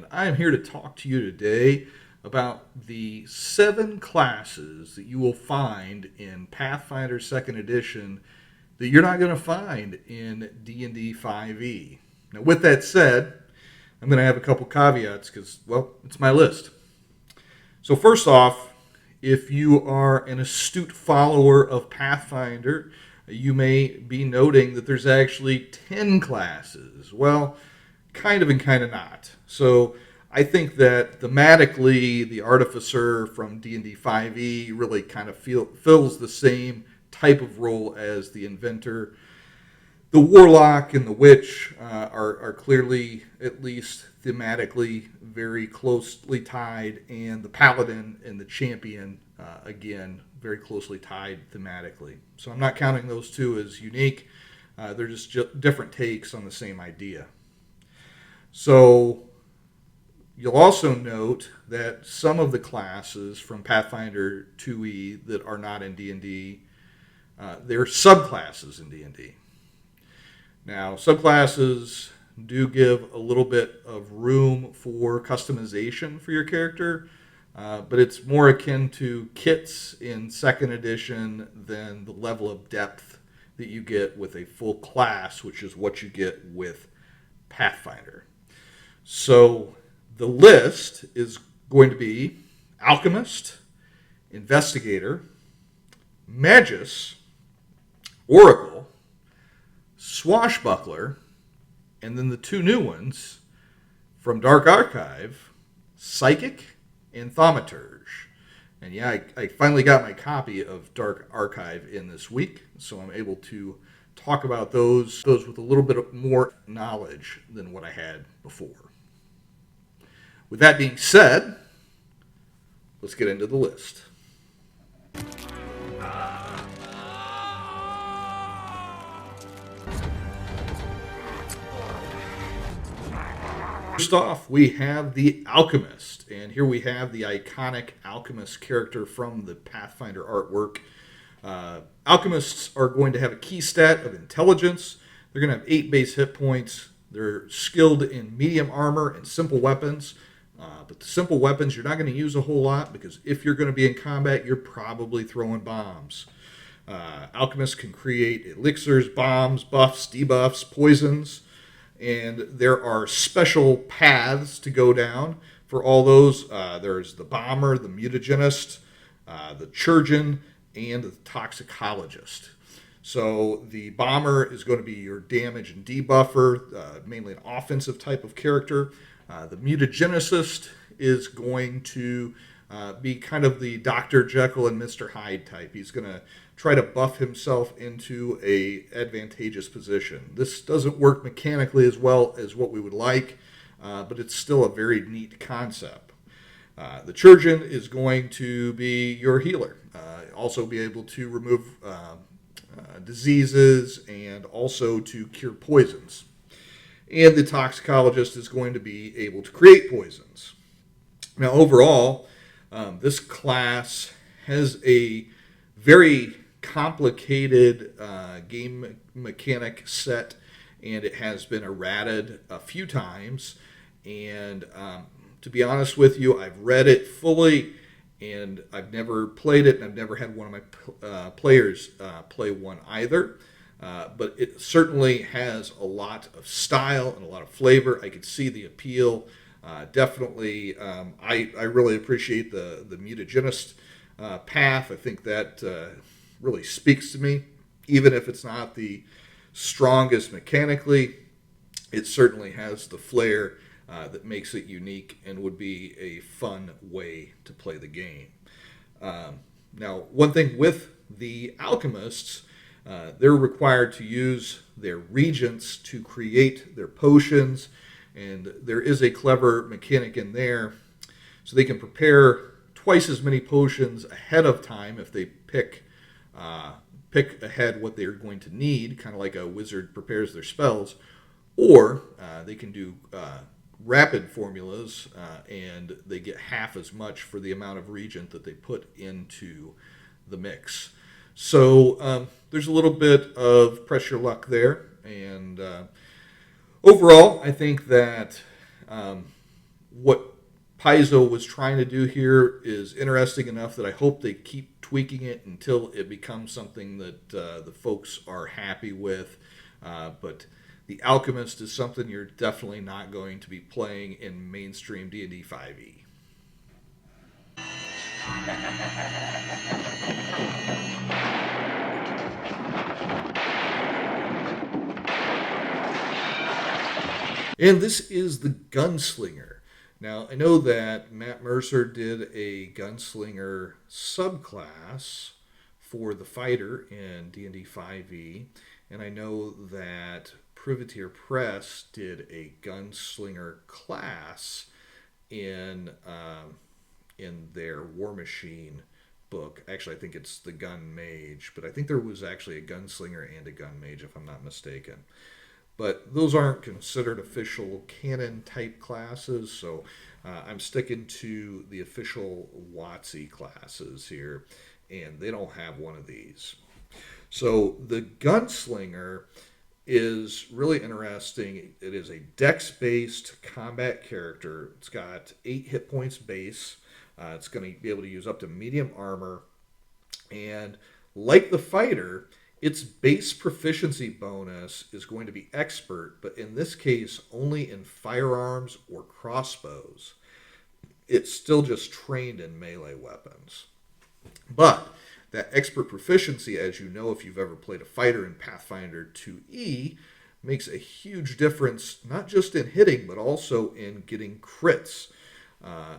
and I'm here to talk to you today about the 7 classes that you will find in Pathfinder 2nd Edition that you're not going to find in D&D 5e. Now, with that said, I'm going to have a couple caveats because, well, it's my list. So first off, if you are an astute follower of Pathfinder, you may be noting that there's actually 10 classes. Well, kind of and kind of not. So I think that thematically, the Artificer from D&D 5e really kind of fills the same type of role as the Inventor. The Warlock and the Witch are clearly, at least thematically, very closely tied, and the Paladin and the Champion, again, very closely tied thematically. So I'm not counting those two as unique. They're just different takes on the same idea. So you'll also note that some of the classes from Pathfinder 2e that are not in D&D, they're subclasses in D&D. Now, subclasses do give a little bit of room for customization for your character, but it's more akin to kits in 2nd edition than the level of depth that you get with a full class, which is what you get with Pathfinder. So the list is going to be Alchemist, Investigator, Magus, Oracle, Swashbuckler, and then the 2 new ones from Dark Archive, Psychic and Thaumaturge. And yeah, I finally got my copy of Dark Archive in this week, so I'm able to talk about those with a little bit more knowledge than what I had before. With that being said, let's get into the list. First off, we have the Alchemist, and here we have the iconic Alchemist character from the Pathfinder artwork. Alchemists are going to have a key stat of intelligence. They're going to have 8 base hit points. They're skilled in medium armor and simple weapons. But the simple weapons you're not going to use a whole lot because if you're going to be in combat, you're probably throwing bombs. Alchemists can create elixirs, bombs, buffs, debuffs, poisons. And there are special paths to go down for all those. There's the Bomber, the Mutagenist, the Chirurgeon, and the Toxicologist. So the Bomber is going to be your damage and debuffer, mainly an offensive type of character. The Mutagenicist is going to be kind of the Dr. Jekyll and Mr. Hyde type. He's going to try to buff himself into a advantageous position. This doesn't work mechanically as well as what we would like, but it's still a very neat concept. The Chirurgeon is going to be your healer. Also be able to remove diseases and also to cure poisons. And the Toxicologist is going to be able to create poisons. Now, overall, this class has a very complicated game mechanic set, and it has been errated a few times. And to be honest with you, I've read it fully, and I've never played it, and I've never had one of my players play one either. But it certainly has a lot of style and a lot of flavor. I could see the appeal. Definitely, I really appreciate the mutagenist path. I think that really speaks to me. Even if it's not the strongest mechanically, it certainly has the flair that makes it unique and would be a fun way to play the game. Now, one thing with the Alchemists, they're required to use their regents to create their potions, and there is a clever mechanic in there. So they can prepare twice as many potions ahead of time if they pick ahead what they're going to need, kind of like a wizard prepares their spells, or they can do rapid formulas, and they get half as much for the amount of regent that they put into the mix. So there's a little bit of pressure luck there, and overall, I think that what Paizo was trying to do here is interesting enough that I hope they keep tweaking it until it becomes something that the folks are happy with. But the Alchemist is something you're definitely not going to be playing in mainstream D&D 5e. And this is the Gunslinger. Now, I know that Matt Mercer did a Gunslinger subclass for the fighter in D&D 5e, and I know that Privateer Press did a Gunslinger class in their War Machine book. Actually, I think it's the Gun Mage, but I think there was actually a Gunslinger and a Gun Mage, if I'm not mistaken. But those aren't considered official canon type classes, so I'm sticking to the official WotC classes here, and they don't have one of these. So the Gunslinger is really interesting. It is a dex-based combat character. It's got 8 hit points base. It's going to be able to use up to medium armor, and like the fighter, its base proficiency bonus is going to be expert, but in this case, only in firearms or crossbows. It's still just trained in melee weapons. But that expert proficiency, as you know if you've ever played a fighter in Pathfinder 2e, makes a huge difference, not just in hitting, but also in getting crits.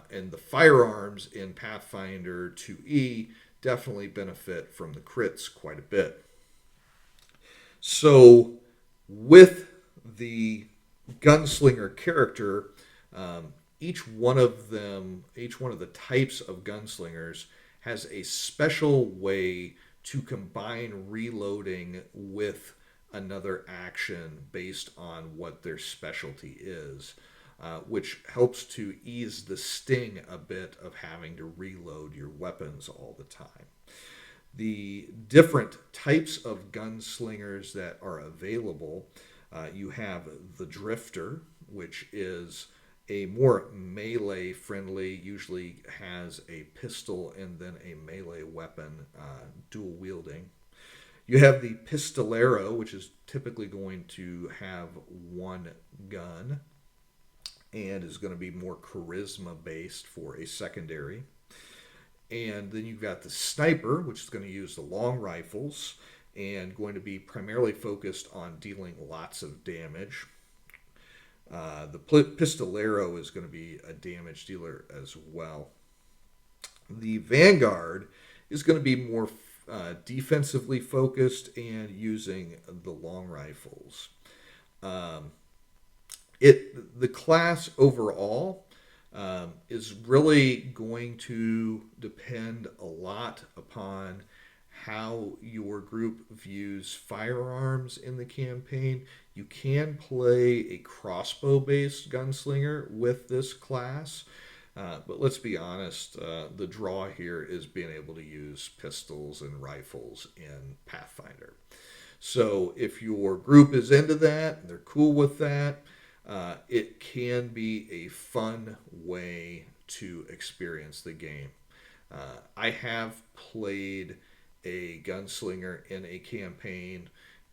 And the firearms in Pathfinder 2e definitely benefit from the crits quite a bit. So, with the Gunslinger character, each one of the types of Gunslingers has a special way to combine reloading with another action based on what their specialty is, which helps to ease the sting a bit of having to reload your weapons all the time. The different types of gunslingers that are available, you have the Drifter, which is a more melee friendly, usually has a pistol and then a melee weapon, dual wielding. You have the Pistolero, which is typically going to have one gun and is going to be more charisma based for a secondary. And then you've got the Sniper, which is going to use the long rifles and going to be primarily focused on dealing lots of damage. The Pistolero is going to be a damage dealer as well. The Vanguard is going to be more defensively focused and using the long rifles. The class overall is really going to depend a lot upon how your group views firearms in the campaign. You can play a crossbow-based gunslinger with this class, but let's be honest, the draw here is being able to use pistols and rifles in Pathfinder. So if your group is into that, they're cool with that, it can be a fun way to experience the game. I have played a gunslinger in a campaign,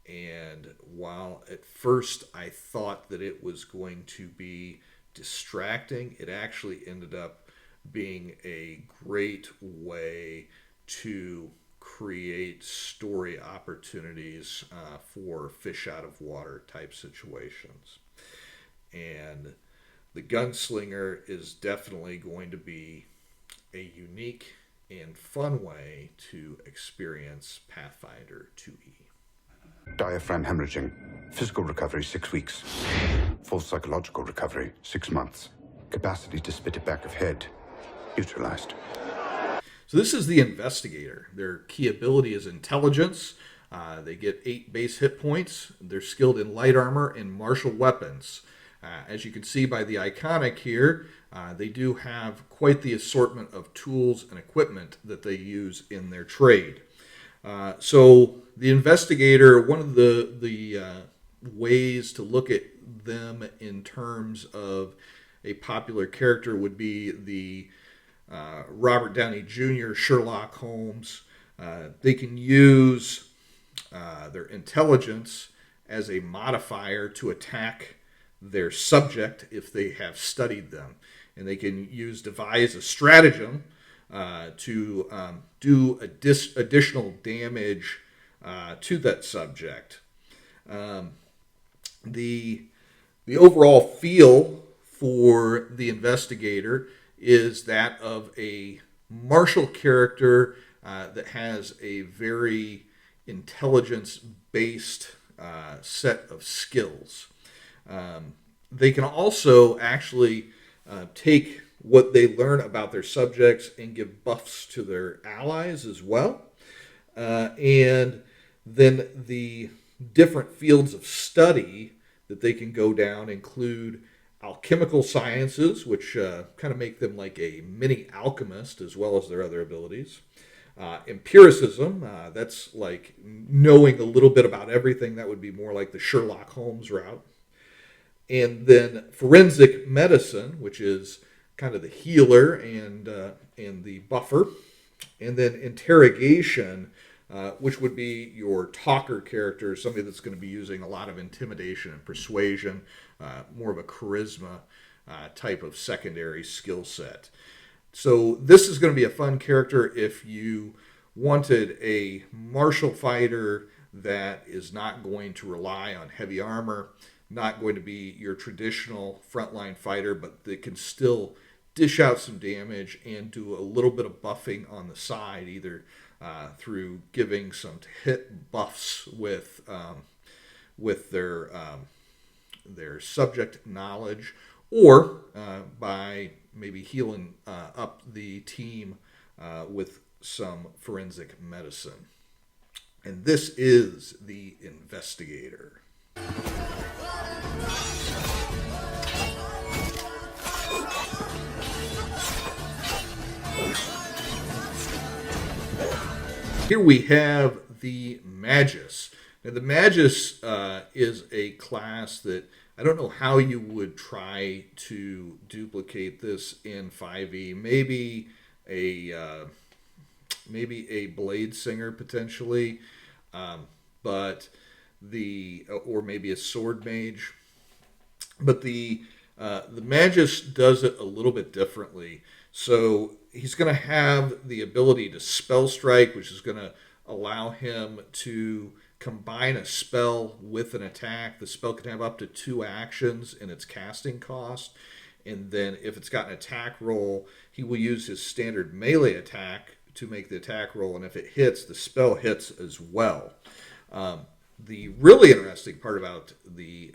and while at first I thought that it was going to be distracting, it actually ended up being a great way to create story opportunities for fish out of water type situations. And the Gunslinger is definitely going to be a unique and fun way to experience Pathfinder 2e. Diaphragm hemorrhaging. Physical recovery, 6 weeks. Full psychological recovery, 6 months. Capacity to spit it back of head, neutralized. So this is the Investigator. Their key ability is Intelligence. They get 8 base hit points. They're skilled in light armor and martial weapons. As you can see by the iconic here, they do have quite the assortment of tools and equipment that they use in their trade. So the Investigator, one of the ways to look at them in terms of a popular character would be the Robert Downey Jr. Sherlock Holmes. They can use their intelligence as a modifier to attack their subject if they have studied them. And they can devise a stratagem to do additional damage to that subject. The overall feel for the investigator is that of a martial character that has a very intelligence-based set of skills. They can also actually take what they learn about their subjects and give buffs to their allies as well. And then the different fields of study that they can go down include alchemical sciences, which kind of make them like a mini alchemist as well as their other abilities. Empiricism, that's like knowing a little bit about everything. That would be more like the Sherlock Holmes route. And then forensic medicine, which is kind of the healer and the buffer. And then interrogation, which would be your talker character, somebody that's going to be using a lot of intimidation and persuasion, more of a charisma type of secondary skill set. So this is going to be a fun character if you wanted a martial fighter that is not going to rely on heavy armor, not going to be your traditional frontline fighter, but that can still dish out some damage and do a little bit of buffing on the side, either through giving some hit buffs with their subject knowledge, or by maybe healing up the team with some forensic medicine. And this is the Investigator. Here we have the Magus. Now, the Magus is a class that I don't know how you would try to duplicate this in 5e. Maybe a Blade Singer potentially, or maybe a Sword Mage. But the Magus does it a little bit differently. So he's going to have the ability to spell strike, which is going to allow him to combine a spell with an attack. The spell can have up to 2 actions in its casting cost. And then if it's got an attack roll, he will use his standard melee attack to make the attack roll. And if it hits, the spell hits as well. The really interesting part about the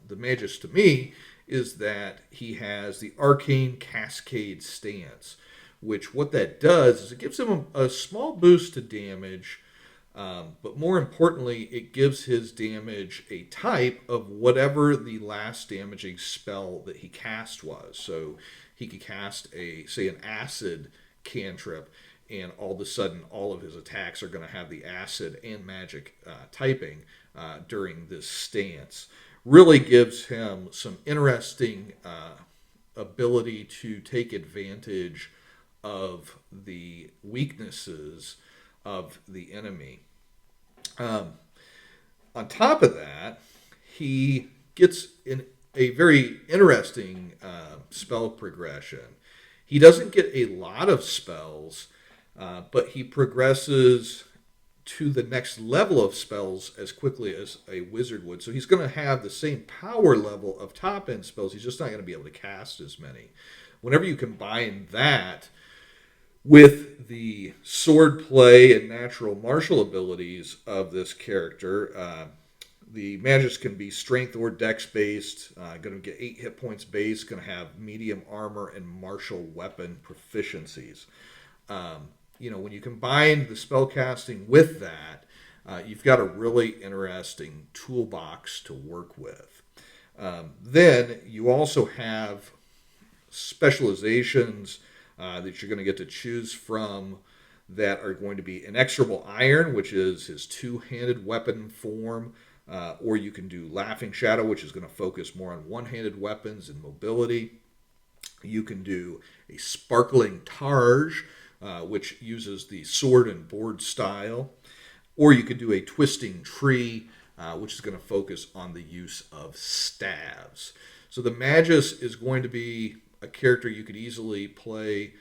Magus to me is that he has the Arcane Cascade stance, which what that does is it gives him a small boost to damage, but more importantly, it gives his damage a type of whatever the last damaging spell that he cast was. So he could cast an acid cantrip, and all of a sudden all of his attacks are going to have the acid and magic typing during this stance. Really gives him some interesting ability to take advantage of the weaknesses of the enemy. On top of that, he gets in a very interesting spell progression. He doesn't get a lot of spells, but he progresses to the next level of spells as quickly as a wizard would. So he's going to have the same power level of top-end spells. He's just not going to be able to cast as many. Whenever you combine that with the sword play and natural martial abilities of this character, the Magus can be strength or dex based, going to get 8 hit points base, going to have medium armor and martial weapon proficiencies. When you combine the spellcasting with that, you've got a really interesting toolbox to work with. Then you also have specializations that you're going to get to choose from that are going to be Inexorable Iron, which is his 2-handed weapon form, or you can do Laughing Shadow, which is going to focus more on one-handed weapons and mobility. You can do a sparkling targe, which uses the sword and board style. Or you could do a twisting tree, which is going to focus on the use of staves. So the Magus is going to be a character you could easily play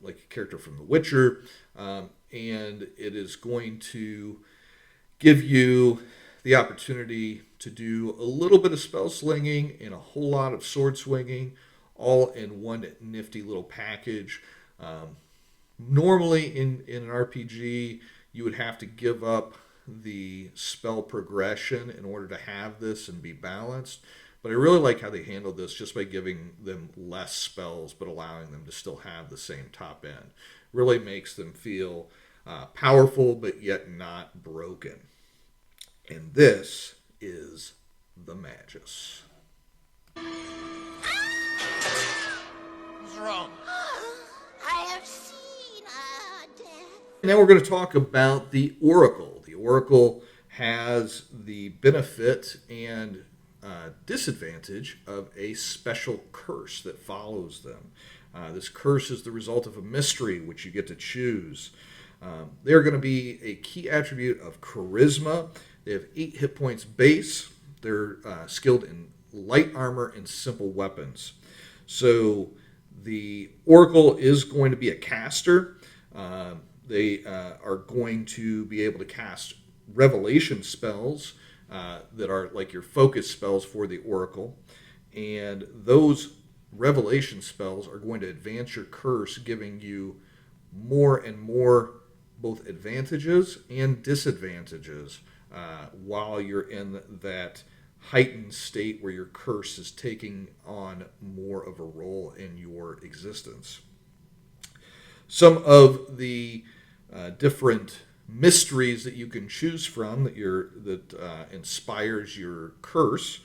like a character from The Witcher, and it is going to give you the opportunity to do a little bit of spell slinging and a whole lot of sword swinging, all in one nifty little package. Normally in an RPG, you would have to give up the spell progression in order to have this and be balanced. But I really like how they handled this just by giving them less spells but allowing them to still have the same top end. Really makes them feel powerful but yet not broken. And this is the Magus. What's wrong? I have seen death. Now we're going to talk about the Oracle. The Oracle has the benefit and disadvantage of a special curse that follows them. This curse is the result of a mystery which you get to choose. They're going to be a key attribute of charisma. They have 8 hit points base. They're skilled in light armor and simple weapons. So the Oracle is going to be a caster. They are going to be able to cast revelation spells that are like your focus spells for the Oracle. And those revelation spells are going to advance your curse, giving you more and more both advantages and disadvantages while you're in that heightened state where your curse is taking on more of a role in your existence. Some of the different mysteries that you can choose from that inspires your curse.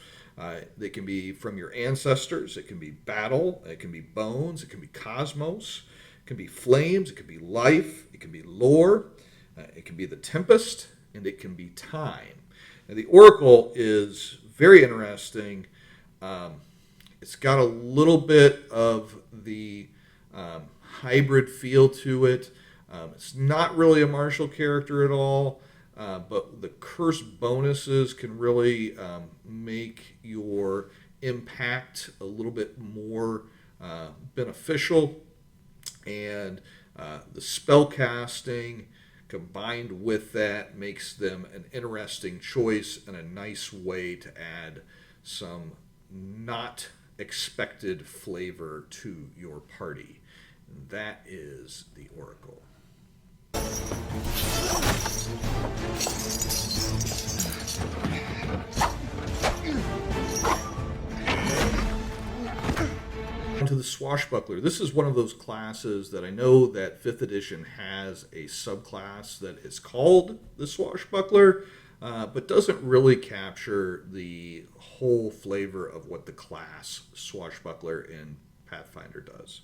They can be from your ancestors. It can be battle. It can be bones. It can be cosmos. It can be flames. It can be life. It can be lore. It can be the tempest, and it can be time. Now, the Oracle is very interesting. It's got a little bit of the hybrid feel to it. It's not really a martial character at all, but the curse bonuses can really make your impact a little bit more beneficial. And the spell casting combined with that makes them an interesting choice and a nice way to add some not expected flavor to your party. And that is the Oracle. To the Swashbuckler. This is one of those classes that I know that 5th edition has a subclass that is called the Swashbuckler, but doesn't really capture the whole flavor of what the class Swashbuckler in Pathfinder does.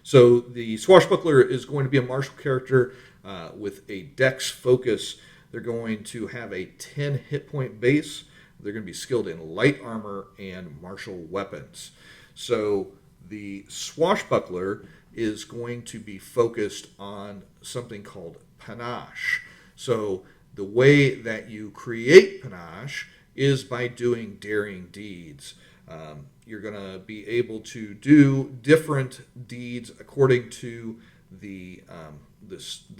So the Swashbuckler is going to be a martial character with a dex focus. They're going to have a 10 hit point base. They're going to be skilled in light armor and martial weapons. So the Swashbuckler is going to be focused on something called panache. So the way that you create panache is by doing daring deeds. You're going to be able to do different deeds according to the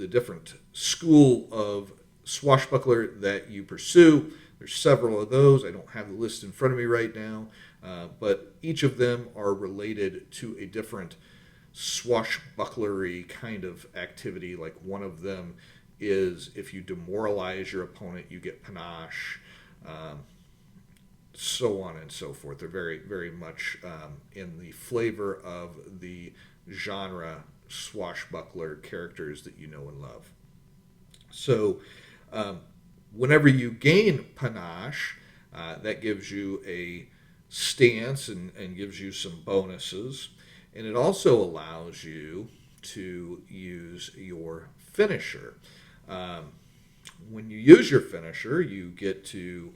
different school of swashbuckler that you pursue. There's several of those. I don't have the list in front of me right now, but each of them are related to a different swashbucklery kind of activity. Like one of them is if you demoralize your opponent, you get panache, so on and so forth. They're very, very much in the flavor of the genre swashbuckler characters that you know and love. So whenever you gain panache, that gives you a stance and gives you some bonuses. And it also allows you to use your finisher. When you use your finisher, you get to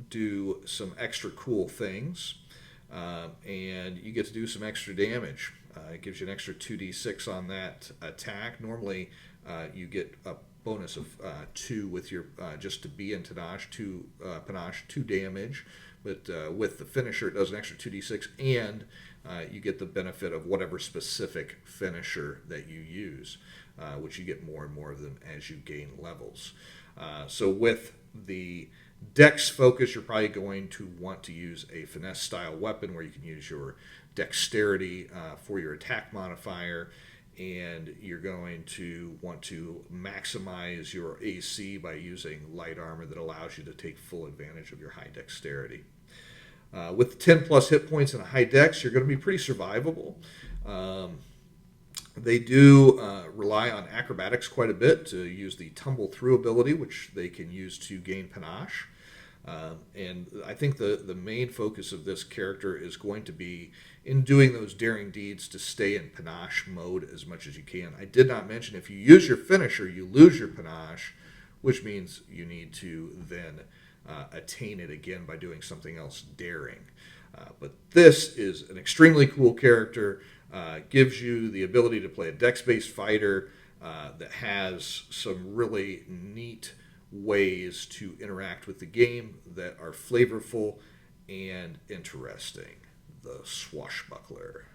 do some extra cool things. and you get to do some extra damage. It gives you an extra 2d6 on that attack. Normally, you get a bonus of 2 with your just to be in panache, 2 damage. But with the finisher, it does an extra 2d6, and you get the benefit of whatever specific finisher that you use, which you get more and more of them as you gain levels. So with the Dex focus, you're probably going to want to use a finesse style weapon where you can use your dexterity for your attack modifier, and you're going to want to maximize your AC by using light armor that allows you to take full advantage of your high dexterity. With 10 plus hit points and a high dex, you're going to be pretty survivable. They do rely on acrobatics quite a bit to use the tumble through ability, which they can use to gain panache. And I think the main focus of this character is going to be in doing those daring deeds to stay in panache mode as much as you can. I did not mention if you use your finisher, you lose your panache, which means you need to then attain it again by doing something else daring. But this is an extremely cool character. Gives you the ability to play a dex-based fighter that has some really neat ways to interact with the game that are flavorful and interesting. The Swashbuckler.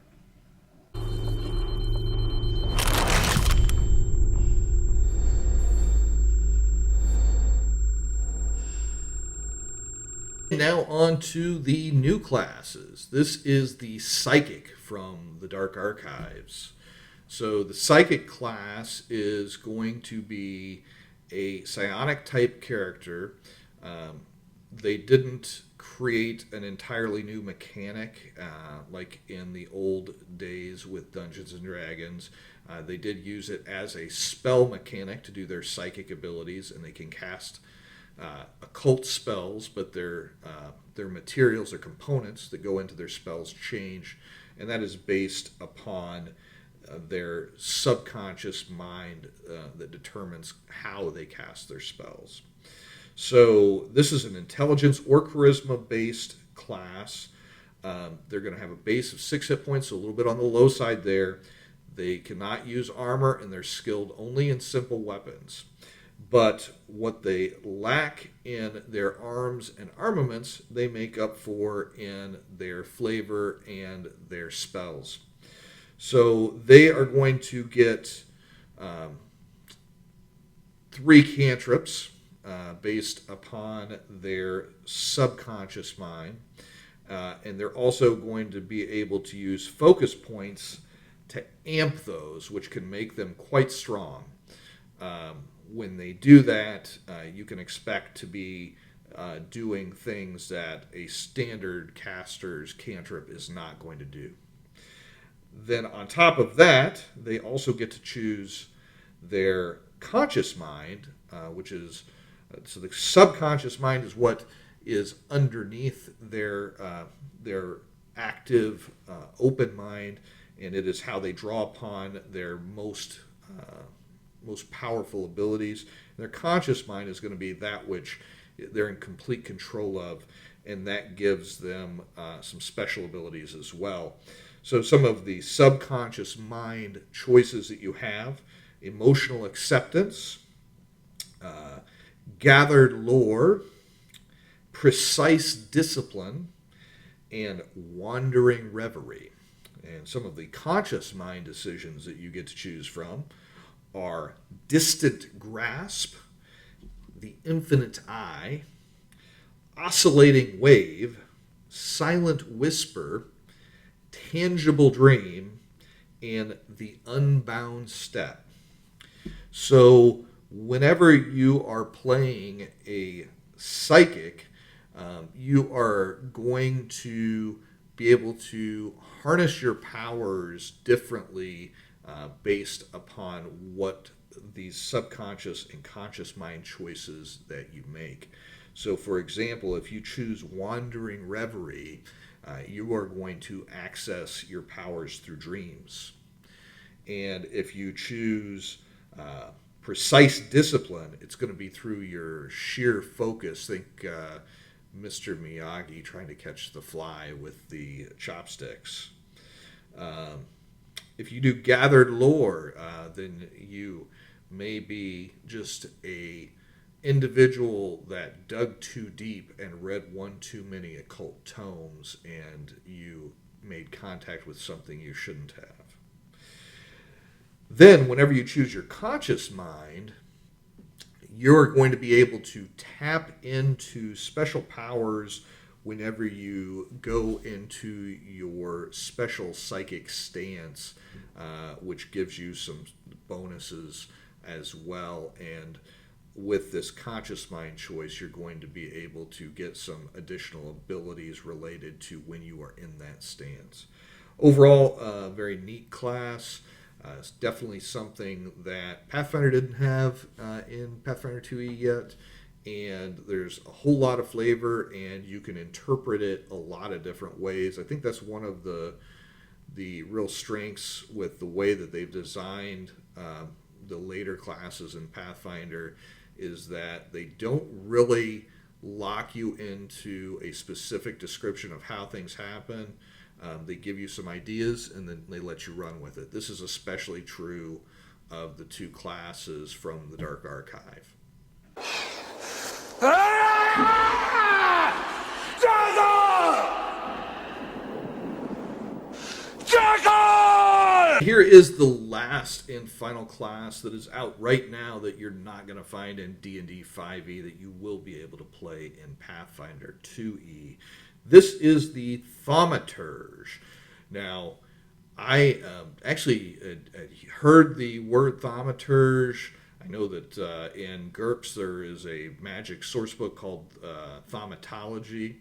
Now on to the new classes. This is the Psychic from the Dark Archives. So the Psychic class is going to be a psionic type character. They didn't create an entirely new mechanic like in the old days with Dungeons and Dragons. They did use it as a spell mechanic to do their psychic abilities, and they can cast occult spells, but their materials or components that go into their spells change, and that is based upon their subconscious mind that determines how they cast their spells. So this is an intelligence or charisma based class. They're going to have a base of 6 hit points, so a little bit on the low side there. They cannot use armor, and they're skilled only in simple weapons. But what they lack in their arms and armaments, they make up for in their flavor and their spells. So they are going to get 3 cantrips based upon their subconscious mind. And they're also going to be able to use focus points to amp those, which can make them quite strong. When they do that, you can expect to be doing things that a standard caster's cantrip is not going to do. Then on top of that, they also get to choose their conscious mind, which is, so the subconscious mind is what is underneath their active open mind, and it is how they draw upon their most powerful abilities. And their conscious mind is going to be that which they're in complete control of, and that gives them some special abilities as well. So some of the subconscious mind choices that you have: emotional acceptance, gathered lore, precise discipline, and wandering reverie. And some of the conscious mind decisions that you get to choose from are distant grasp, the infinite eye, oscillating wave, silent whisper, tangible dream, and the unbound step. So whenever you are playing a psychic, you are going to be able to harness your powers differently based upon what these subconscious and conscious mind choices that you make. So for example, if you choose wandering reverie, you are going to access your powers through dreams. And if you choose precise discipline, it's going to be through your sheer focus. Think Mr. Miyagi trying to catch the fly with the chopsticks. If you do gathered lore, then you may be just a individual that dug too deep and read one too many occult tomes, and you made contact with something you shouldn't have. Then, whenever you choose your conscious mind, you're going to be able to tap into special powers whenever you go into your special psychic stance, which gives you some bonuses as well. And with this conscious mind choice, you're going to be able to get some additional abilities related to when you are in that stance. Overall, a very neat class. It's definitely something that Pathfinder didn't have in Pathfinder 2e yet, and there's a whole lot of flavor, and you can interpret it a lot of different ways. I think that's one of the real strengths with the way that they've designed the later classes in Pathfinder, is that they don't really lock you into a specific description of how things happen. They give you some ideas, and then they let you run with it. This is especially true of the two classes from the Dark Archive. Here is the last and final class that is out right now that you're not going to find in D&D 5e that you will be able to play in Pathfinder 2e. This is the Thaumaturge. Now, I actually heard the word Thaumaturge. I know that in GURPS there is a magic sourcebook called Thalamatology,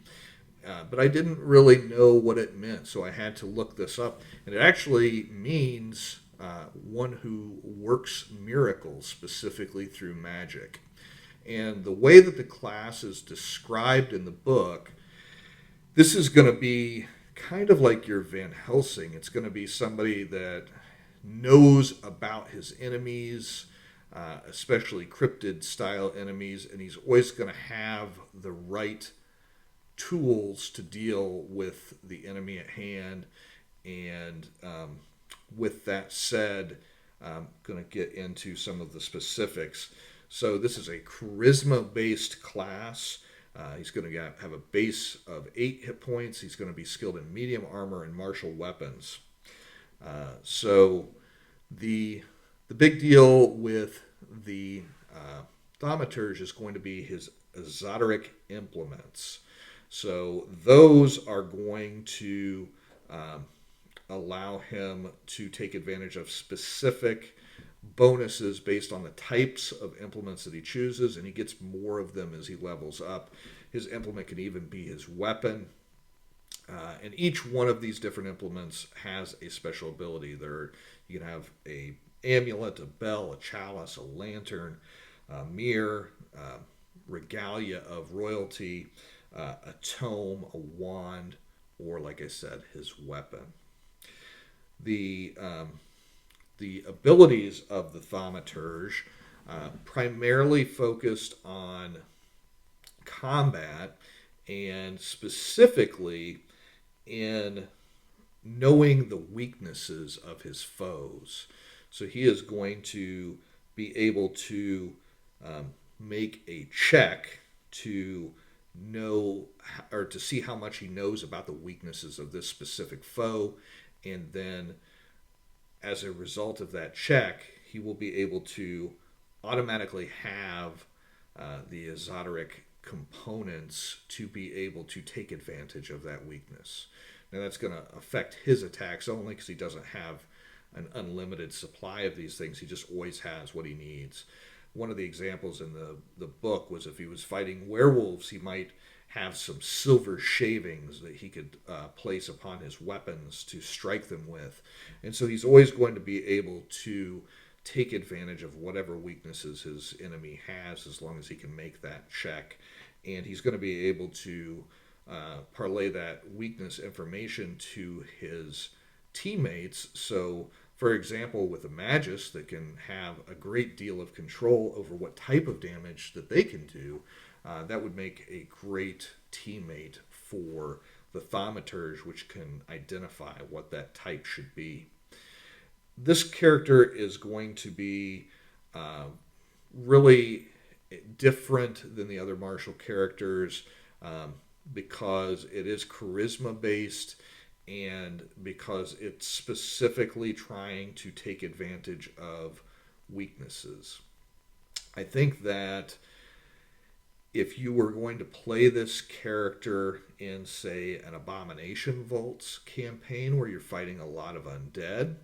but I didn't really know what it meant, so I had to look this up. And it actually means one who works miracles, specifically through magic. And the way that the class is described in the book, this is going to be kind of like your Van Helsing. It's going to be somebody that knows about his enemies, especially cryptid-style enemies, and he's always going to have the right tools to deal with the enemy at hand. And with that said, I'm going to get into some of the specifics. So this is a charisma-based class. He's going to have a base of 8 hit points. He's going to be skilled in medium armor and martial weapons. So the big deal with the Thaumaturge is going to be his esoteric implements. So those are going to allow him to take advantage of specific bonuses based on the types of implements that he chooses, and he gets more of them as he levels up. His implement can even be his weapon, and each one of these different implements has a special ability. You can have a amulet, a bell, a chalice, a lantern, a mirror, regalia of royalty, a tome, a wand, or, like I said, his weapon. The abilities of the Thaumaturge primarily focused on combat, and specifically in knowing the weaknesses of his foes. So he is going to be able to make a check to know or to see how much he knows about the weaknesses of this specific foe, and then as a result of that check, he will be able to automatically have the esoteric components to be able to take advantage of that weakness. Now that's going to affect his attacks only because he doesn't have an unlimited supply of these things. He just always has what he needs. One of the examples in the book was if he was fighting werewolves, he might have some silver shavings that he could place upon his weapons to strike them with. And so he's always going to be able to take advantage of whatever weaknesses his enemy has as long as he can make that check. And he's going to be able to parlay that weakness information to his teammates. So, for example, with a Magus that can have a great deal of control over what type of damage that they can do, that would make a great teammate for the Thaumaturge, which can identify what that type should be. This character is going to be really different than the other martial characters because it is charisma based and because it's specifically trying to take advantage of weaknesses. I think that if you were going to play this character in, say, an Abomination Vaults campaign where you're fighting a lot of undead,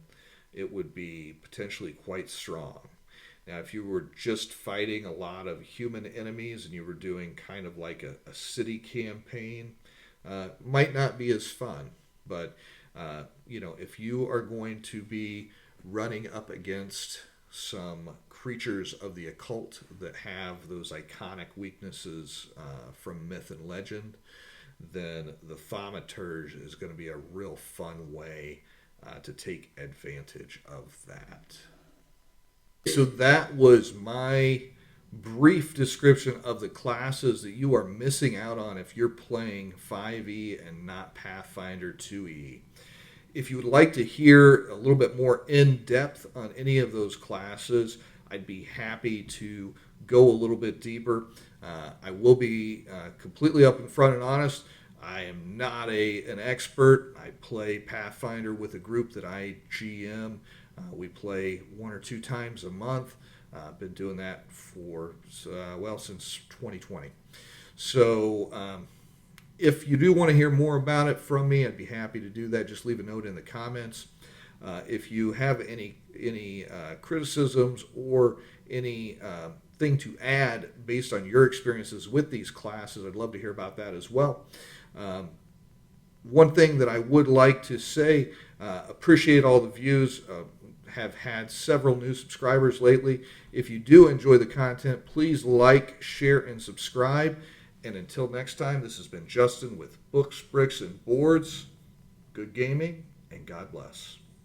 it would be potentially quite strong. Now, if you were just fighting a lot of human enemies and you were doing kind of like a city campaign, might not be as fun. But, if you are going to be running up against some creatures of the occult that have those iconic weaknesses from myth and legend, then the Thaumaturge is going to be a real fun way to take advantage of that. So that was my brief description of the classes that you are missing out on if you're playing 5e and not Pathfinder 2e. If you would like to hear a little bit more in depth on any of those classes, I'd be happy to go a little bit deeper. I will be completely up in front and honest. I am not an expert. I play Pathfinder with a group that I GM. We play 1 or 2 times a month. I've been doing that for, since 2020. So if you do want to hear more about it from me, I'd be happy to do that. Just leave a note in the comments. If you have any criticisms or any thing to add based on your experiences with these classes, I'd love to hear about that as well. One thing that I would like to say, appreciate all the views. Have had several new subscribers lately. If you do enjoy the content, please like, share, and subscribe. And until next time, this has been Justin with Books, Bricks, and Boards. Good gaming, and God bless.